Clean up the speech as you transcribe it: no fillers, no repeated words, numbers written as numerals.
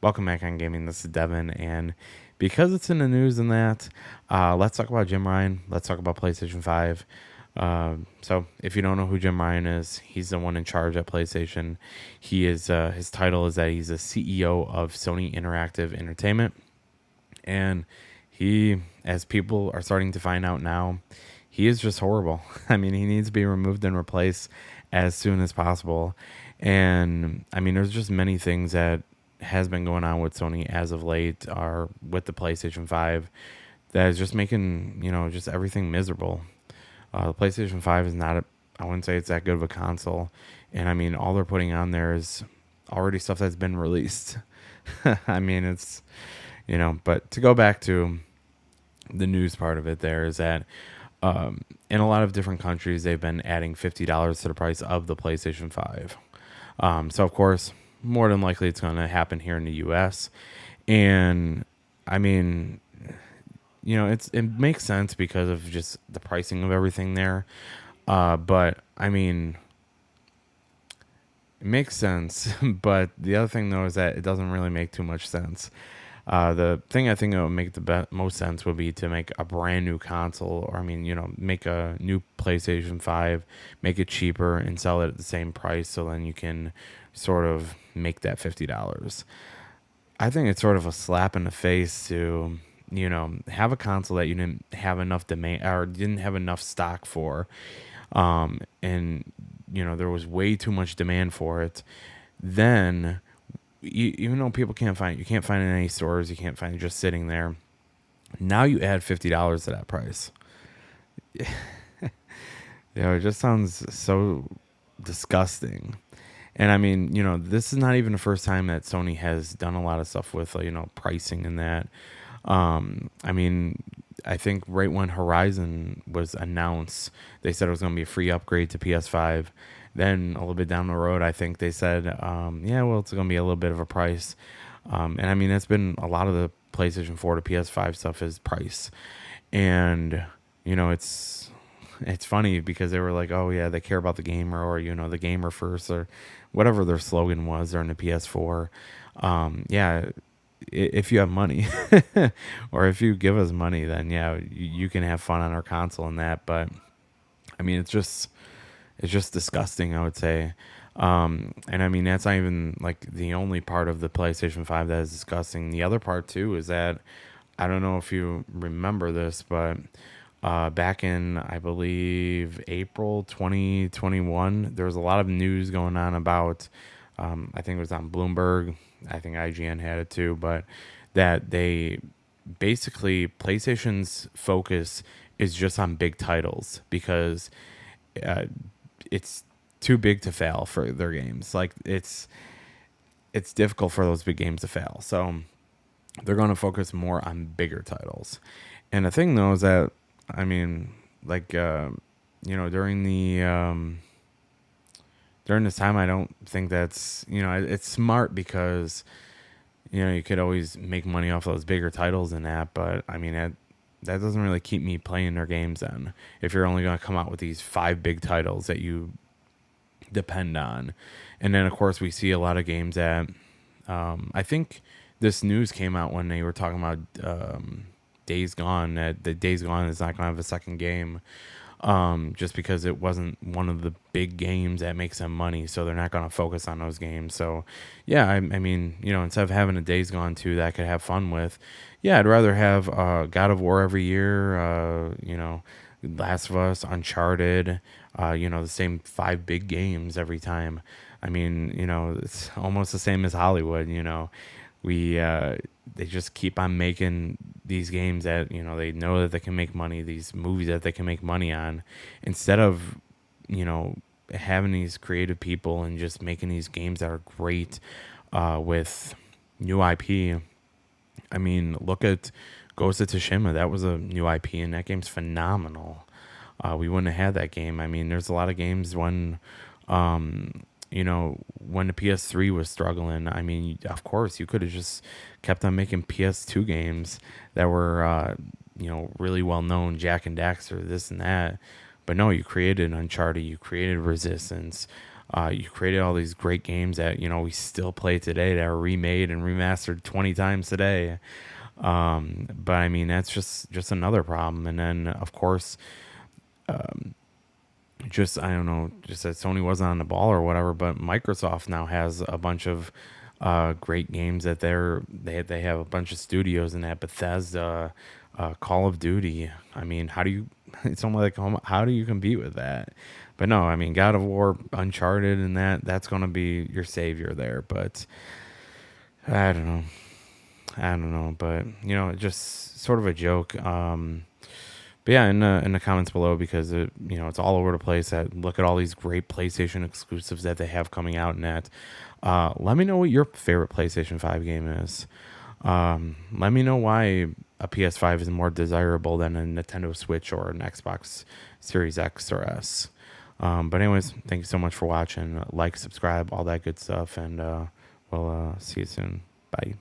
Welcome back on Gaming. This is Devin, and because it's in the news and that, let's talk about Jim Ryan. Let's talk about PlayStation 5. So, if you don't know who Jim Ryan is, he's the one in charge at PlayStation. He is his title is that he's a CEO of Sony Interactive Entertainment, and he, as people are starting to find out now, he is just horrible. I mean, he needs to be removed and replaced as soon as possible. And I mean, there's just many things that has been going on with Sony as of late, are with the PlayStation 5, that is just making, just everything miserable. The PlayStation 5 is not, I wouldn't say it's that good of a console. And I mean, all they're putting on there is already stuff that's been released. I mean, it's, but to go back to the news part of it, there is that in a lot of different countries, they've been adding $50 to the price of the PlayStation 5. So, of course, more than likely it's going to happen here in the U.S. And, I mean, it makes sense because of just the pricing of everything there. But, I mean, it makes sense. But the other thing, though, is that it doesn't really make too much sense. The thing I think that would make the most sense would be to make a brand new console, or make a new PlayStation 5, make it cheaper and sell it at the same price, so then you can sort of make that $50. I think it's sort of a slap in the face to, have a console that you didn't have enough demand or didn't have enough stock for, and there was way too much demand for it. Then, even though people can't find it, you can't find it in any stores, you can't find it just sitting there. Now you add $50 to that price. It just sounds so disgusting. And I mean, this is not even the first time that Sony has done a lot of stuff with, pricing and that. I mean, I think right when Horizon was announced, they said it was going to be a free upgrade to PS5. Then a little bit down the road, I think they said, yeah, well, it's going to be a little bit of a price. And I mean, that's been a lot of the PlayStation 4 to PS5 stuff is price. And, it's funny because they were like, oh, yeah, they care about the gamer, or, the gamer first, or whatever their slogan was during the PS4. Yeah, if you have money or if you give us money, then, yeah, you can have fun on our console and that. But, I mean, it's just disgusting, I would say. And I mean, that's not even like the only part of the PlayStation 5 that is disgusting. The other part too is that, I don't know if you remember this, but back in, I believe, April 2021, there was a lot of news going on about, I think it was on Bloomberg, I think IGN had it too, but that they basically, PlayStation's focus is just on big titles because it's too big to fail for their games. Like, it's difficult for those big games to fail. So they're going to focus more on bigger titles. And the thing though is that, I mean, like, during this time, I don't think that's, it's smart because, you could always make money off those bigger titles and that. But I mean, that doesn't really keep me playing their games then, if you're only going to come out with these 5 big titles that you depend on. And then, of course, we see a lot of games that, I think this news came out when they were talking about Days Gone, that the Days Gone is not going to have a second game, just because it wasn't one of the big games that makes them money, so they're not going to focus on those games. So, yeah, I mean, instead of having a Days Gone 2 that I could have fun with, yeah, I'd rather have God of War every year, Last of Us, Uncharted, the same 5 big games every time. I mean, it's almost the same as Hollywood. They just keep on making these games that, they know that they can make money, these movies that they can make money on, instead of, having these creative people and just making these games that are great with new IP. I mean, look at Ghost of Tsushima. That was a new IP, and that game's phenomenal. We wouldn't have had that game. I mean, there's a lot of games when when the PS3 was struggling. I mean, of course, you could have just kept on making PS2 games that were, really well known, Jak and Daxter, this and that. But no, you created Uncharted, you created Resistance, You created all these great games that we still play today that are remade and remastered 20 times today. But I mean that's just another problem. And then of course, just I don't know, just that Sony wasn't on the ball or whatever. But Microsoft now has a bunch of great games that they have a bunch of studios in that Bethesda, Call of Duty. I mean, how do you? It's almost like how do you compete with that? But no, I mean, God of War, Uncharted, and that's going to be your savior there. But I don't know. I don't know, but just sort of a joke. But yeah, in the comments below, because it's all over the place. That look at all these great PlayStation exclusives that they have coming out, and that let me know what your favorite PlayStation 5 game is. Let me know why a PS5 is more desirable than a Nintendo Switch or an Xbox Series X or S. But anyways, thank you so much for watching. Like, subscribe, all that good stuff, and we'll see you soon. Bye.